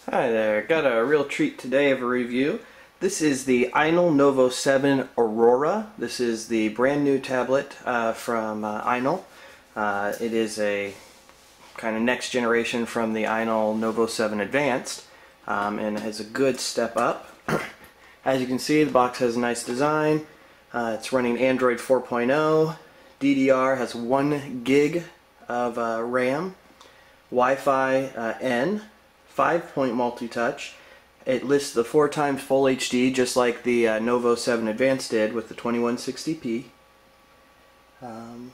Hi there, got a real treat today of a review. This is the Ainol Novo 7 Aurora. This is the brand new tablet from Ainol. It is a kind of next generation from the Ainol Novo 7 Advanced, and it has a good step up. As you can see, the box has a nice design. It's running Android 4.0. DDR has 1 gig of RAM. Wi-Fi N. 5-point multi-touch. It lists the 4x full HD just like the Novo 7 Advanced did with the 2160p. And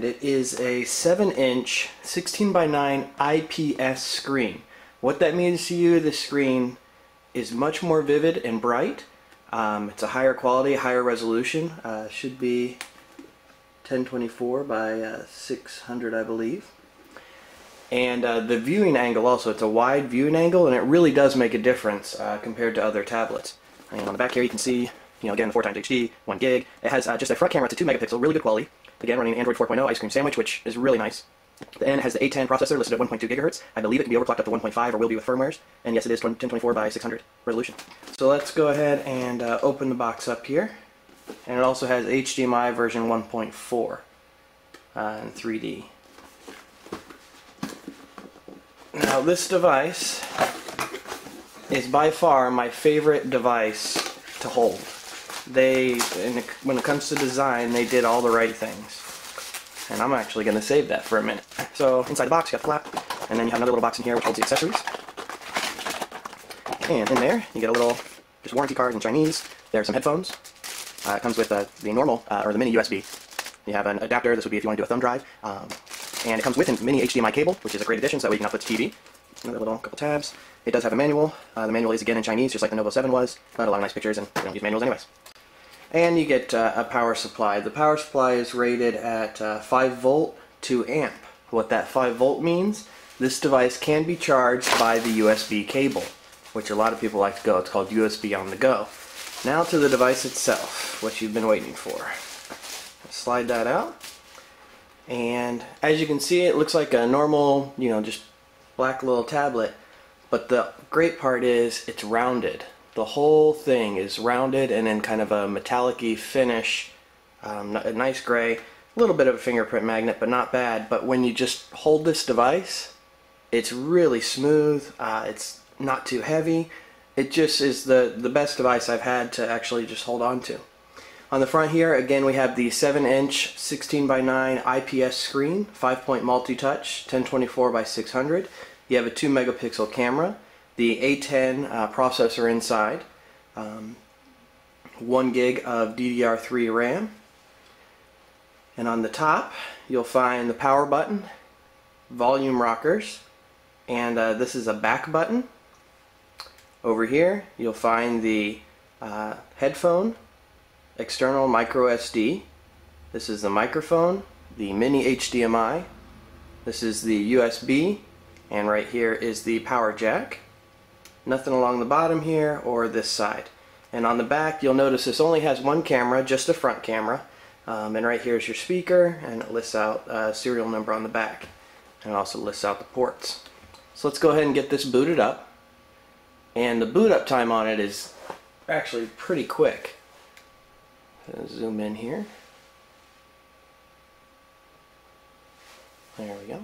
it is a 7-inch 16:9 IPS screen. What that means to you, the screen is much more vivid and bright. It's a higher quality, higher resolution. Should be 1024 by 600, I believe. And the viewing angle also, it's a wide viewing angle, and it really does make a difference compared to other tablets. And on the back here you can see, again, 4x HD, 1 gig. It has just a front camera, it's a 2 megapixel, really good quality. Again, running Android 4.0 ice cream sandwich, which is really nice. The N has the A10 processor listed at 1.2 gigahertz. I believe it can be overclocked up to 1.5 or will be with firmwares. And yes, it is 1024 by 600 resolution. So let's go ahead and open the box up here. And it also has HDMI version 1.4 in 3D. Now this device is by far my favorite device to hold. When it comes to design, they did all the right things. And I'm actually going to save that for a minute. So inside the box you got the flap, and then you have another little box in here which holds the accessories. And in there you get a little just warranty card in Chinese. There are some headphones. It comes with the normal or the mini USB. You have an adapter. This would be if you want to do a thumb drive. And it comes with a mini HDMI cable, which is a great addition, so that way you can output to TV. Another little couple tabs. It does have a manual. The manual is again in Chinese, just like the Novo 7 was. Not a lot of nice pictures, and we don't use manuals anyways. And you get a power supply. The power supply is rated at 5 volt 2 amp. What that 5 volt means, this device can be charged by the USB cable, which a lot of people like to go. It's called USB on the go. Now to the device itself, what you've been waiting for. Slide that out. And as you can see, it looks like a normal, just black little tablet. But the great part is it's rounded. The whole thing is rounded and in kind of a metallic-y finish, a nice gray, a little bit of a fingerprint magnet, but not bad. But when you just hold this device, it's really smooth. It's not too heavy. It just is the best device I've had to actually just hold on to. On the front here, again, we have the 7-inch 16:9 IPS screen, 5-point multi-touch, 1024 by 600. You have a 2 megapixel camera, the A10 processor inside, 1 gig of DDR3 RAM, and on the top you'll find the power button, volume rockers, and this is a back button. Over here you'll find the headphone, external micro SD. This is the microphone, the mini HDMI. This is the USB, and right here is the power jack. Nothing along the bottom here or this side. And on the back you'll notice this only has 1 camera, just a front camera. And right here is your speaker, and it lists out a serial number on the back. And it also lists out the ports. So let's go ahead and get this booted up. And the boot up time on it is actually pretty quick. Zoom in here. There we go.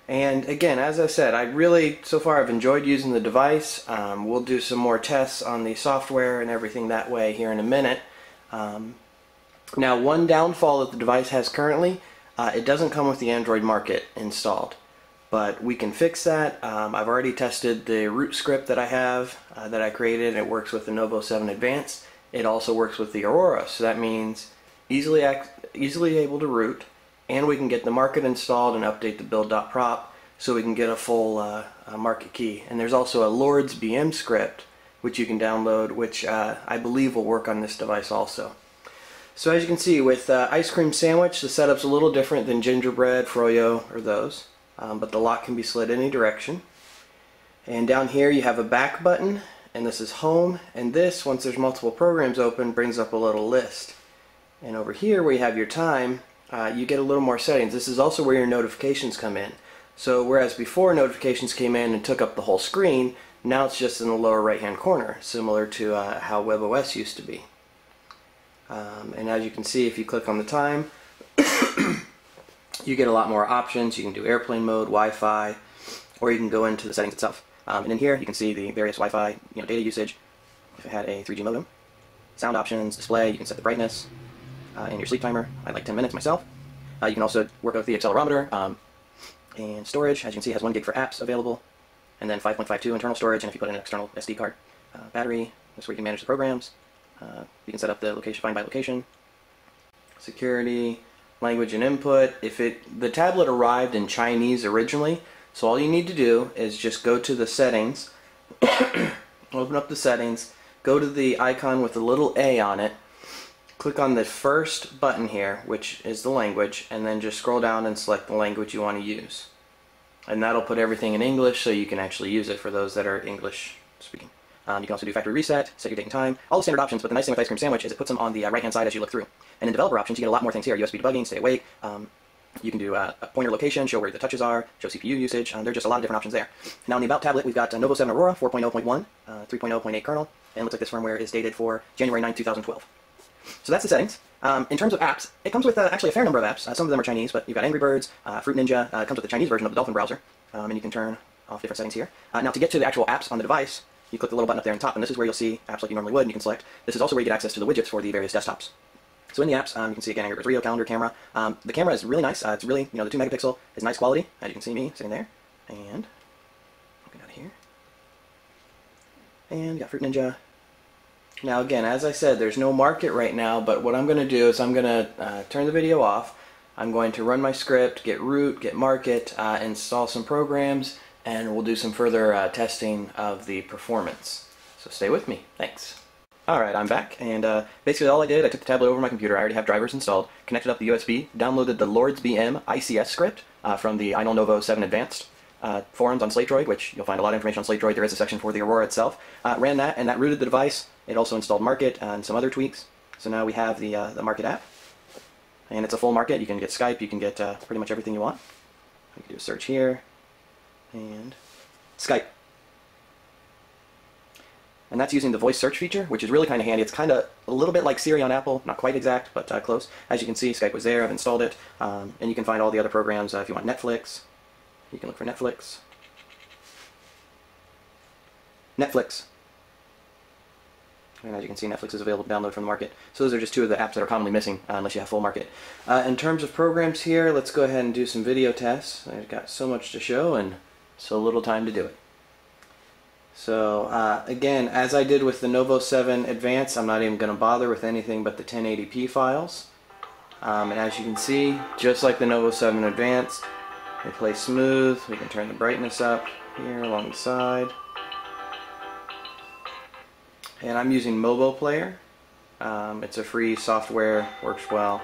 And again, as I said, so far I've enjoyed using the device. We'll do some more tests on the software and everything that way here in a minute. Now, one downfall that the device has currently, it doesn't come with the Android Market installed. But we can fix that. I've already tested the root script that I have, that I created, and it works with the Novo 7 Advanced. It also works with the Aurora, so that means easily able to root, and we can get the market installed and update the build.prop so we can get a full market key. And there's also a Lords BM script which you can download, which I believe will work on this device also. So as you can see, with ice cream sandwich, the setup's a little different than gingerbread, froyo, or those, but the lock can be slid any direction. And down here you have a back button, and this is home, and this, once there's multiple programs open, brings up a little list. And over here where you have your time, you get a little more settings. This is also where your notifications come in. So whereas before notifications came in and took up the whole screen, now it's just in the lower right hand corner, similar to how WebOS used to be. And as you can see, if you click on the time, you get a lot more options. You can do airplane mode, Wi-Fi, or you can go into the settings itself. And in here you can see the various Wi-Fi data usage. If it had a 3G modem, sound options, display, you can set the brightness, and your sleep timer. I like 10 minutes myself. You can also work with the accelerometer, and storage. As you can see, it has 1 gig for apps available, and then 5.52 internal storage, and if you put in an external SD card. Battery, that's where you can manage the programs. You can set up the location, find by location. Security, language and input. The tablet arrived in Chinese originally, so all you need to do is just go to the settings, open up the settings, go to the icon with the little A on it, click on the first button here, which is the language, and then just scroll down and select the language you want to use. And that'll put everything in English so you can actually use it for those that are English speaking. You can also do factory reset, set your date and time, all the standard options, but the nice thing with Ice Cream Sandwich is it puts them on the right hand side as you look through. And in developer options you get a lot more things here, USB debugging, stay awake, you can do a pointer location, show where the touches are, show CPU usage, there are just a lot of different options there. Now in the About tablet we've got Novo 7 Aurora 4.0.1, 3.0.8 kernel, and it looks like this firmware is dated for January 9, 2012. So that's the settings. In terms of apps, it comes with actually a fair number of apps. Some of them are Chinese, but you've got Angry Birds, Fruit Ninja, it comes with the Chinese version of the Dolphin browser, and you can turn off different settings here. Now to get to the actual apps on the device, you click the little button up there on top, and this is where you'll see apps like you normally would, and you can select. This is also where you get access to the widgets for the various desktops. So in the apps, you can see again Angry Birds Radio, Calendar, Camera. The camera is really nice. It's really, the 2 megapixel is nice quality, as you can see me sitting there. And get out of here. And you got Fruit Ninja. Now again, as I said, there's no market right now, but what I'm going to do is I'm going to turn the video off. I'm going to run my script, get root, get market, install some programs, and we'll do some further testing of the performance. So stay with me. Thanks. Alright, I'm back, and basically all I did, I took the tablet over my computer. I already have drivers installed, connected up the USB, downloaded the Lords BM ICS script from the Ainol Novo 7 Advanced forums on SlateDroid, which you'll find a lot of information on SlateDroid. There is a section for the Aurora itself. Ran that, and that rooted the device. It also installed Market and some other tweaks. So now we have the Market app, and it's a full Market. You can get Skype, you can get pretty much everything you want. You can do a search here, and Skype. And that's using the voice search feature, which is really kind of handy. It's kind of a little bit like Siri on Apple, not quite exact, but close. As you can see, Skype was there, I've installed it, and you can find all the other programs. If you want Netflix, you can look for Netflix. And as you can see, Netflix is available to download from the market. So those are just 2 of the apps that are commonly missing, unless you have full market. In terms of programs here, let's go ahead and do some video tests. I've got so much to show and so little time to do it. So again, as I did with the Novo 7 Advanced, I'm not even going to bother with anything but the 1080p files. And as you can see, just like the Novo 7 Advanced, they play smooth. We can turn the brightness up here along the side. And I'm using Mobo Player. It's a free software, works well.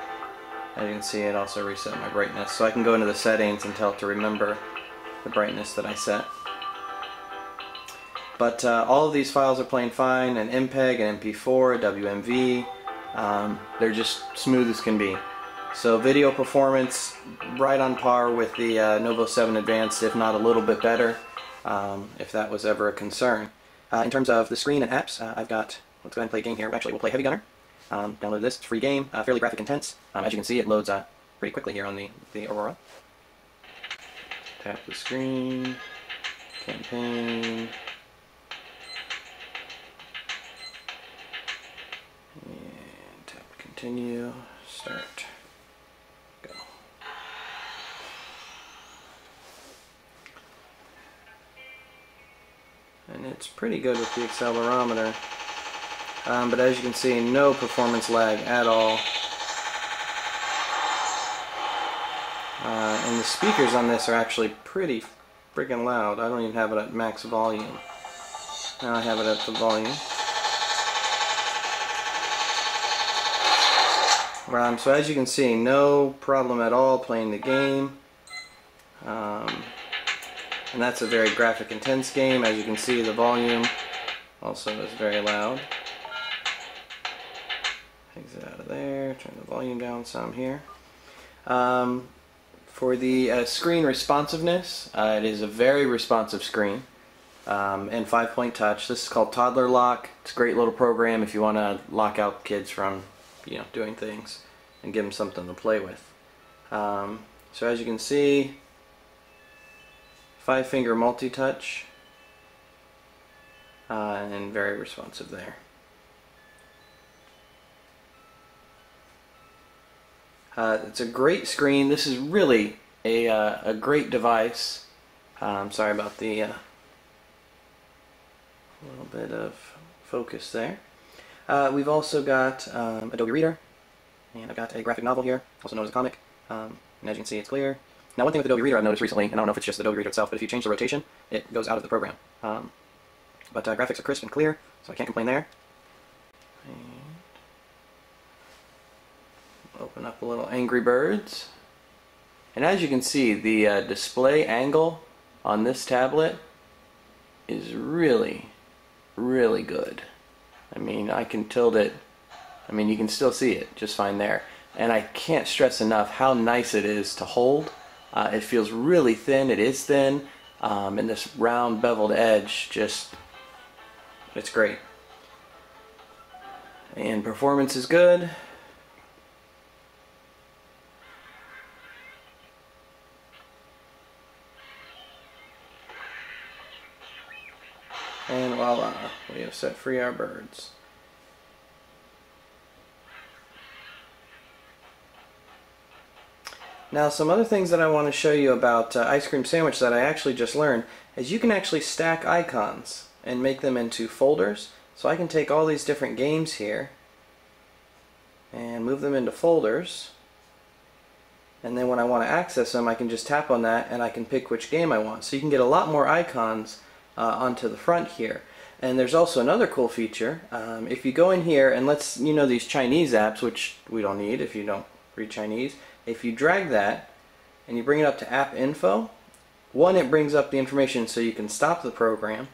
As you can see, it also reset my brightness. So I can go into the settings and tell it to remember the brightness that I set. But all of these files are playing fine, an MPEG, an MP4, a WMV. They're just smooth as can be. So video performance, right on par with the Novo 7 Advanced, if not a little bit better, if that was ever a concern. In terms of the screen and apps, I've got, let's go ahead and play a game here. Actually, we'll play Heavy Gunner. Download this, it's a free game, fairly graphic intense. As you can see, it loads pretty quickly here on the Aurora. Tap the screen, campaign. And tap continue, start, go. And it's pretty good with the accelerometer, but as you can see, no performance lag at all. And the speakers on this are actually pretty freaking loud. I don't even have it at max volume. Now I have it at the volume. So as you can see, no problem at all playing the game. And that's a very graphic intense game. As you can see, the volume also is very loud. Exit out of there, turn the volume down some here. For For the screen responsiveness, it is a very responsive screen and 5-point touch. This is called Toddler Lock. It's a great little program if you want to lock out kids from doing things and give them something to play with. So as you can see, 5-finger multi-touch and very responsive there. It's a great screen. This is really a great device. Sorry about the little bit of focus there. We've also got Adobe Reader, and I've got a graphic novel here, also known as a comic. And as you can see, it's clear. Now, one thing with Adobe Reader I've noticed recently, and I don't know if it's just Adobe Reader itself, but if you change the rotation, it goes out of the program. But graphics are crisp and clear, so I can't complain there. And open up a little Angry Birds. And as you can see, the display angle on this tablet is really, really good. I mean, I can tilt it. I mean, you can still see it just fine there. And I can't stress enough how nice it is to hold. It feels really thin. It is thin. And this round beveled edge it's great. And performance is good. And voila, we have set free our birds. Now, some other things that I want to show you about Ice Cream Sandwich that I actually just learned is you can actually stack icons and make them into folders. So I can take all these different games here and move them into folders. And then when I want to access them, I can just tap on that and I can pick which game I want. So you can get a lot more icons onto the front here. And there's also another cool feature. If you go in here and these Chinese apps, which we don't need if you don't read Chinese, if you drag that and you bring it up to app info, one, it brings up the information so you can stop the program,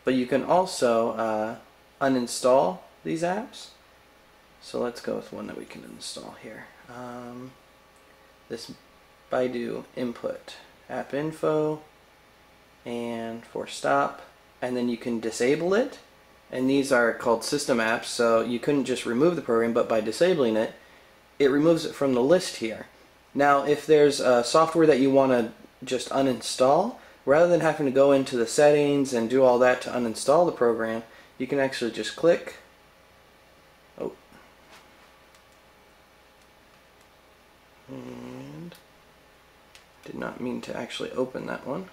but you can also uninstall these apps. So let's go with one that we can install here. This Baidu input, app info, and for stop, and then you can disable it. And these are called system apps, so you couldn't just remove the program, but by disabling it, it removes it from the list here. Now, if there's software that you want to just uninstall, rather than having to go into the settings and do all that to uninstall the program, you can actually just click. And did not mean to actually open that one.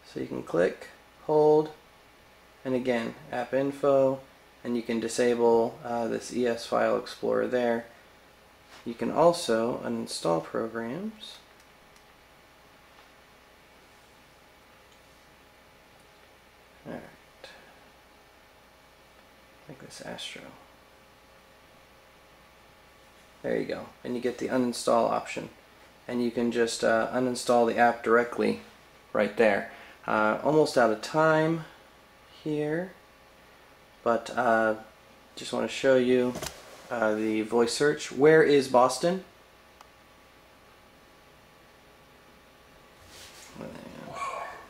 So you can click, hold, and again, app info, and you can disable this ES file explorer there. You can also uninstall programs. Alright. Like this Astro. There you go. And you get the uninstall option. And you can just uninstall the app directly right there. Almost out of time here, but just want to show you the voice search. Where is Boston?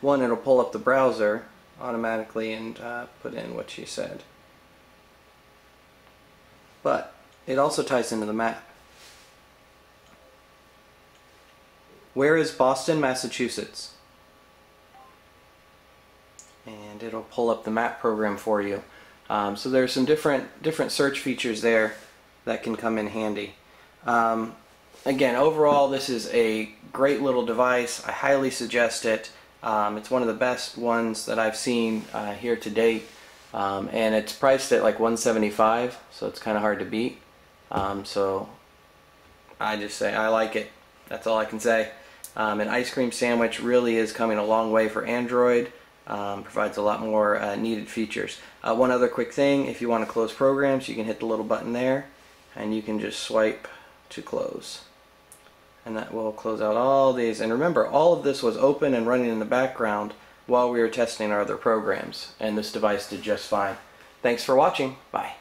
One, it'll pull up the browser automatically and put in what she said. But it also ties into the map. Where is Boston, Massachusetts? And it'll pull up the map program for you. So there's some different search features there that can come in handy. Again, overall, this is a great little device. I highly suggest it. It's one of the best ones that I've seen here to date, and it's priced at like $175, so it's kind of hard to beat. So I just say I like it. That's all I can say. An Ice Cream Sandwich really is coming a long way for Android. Provides a lot more needed features. One other quick thing, if you want to close programs, you can hit the little button there and you can just swipe to close. And that will close out all these. And remember, all of this was open and running in the background while we were testing our other programs, and this device did just fine. Thanks for watching. Bye.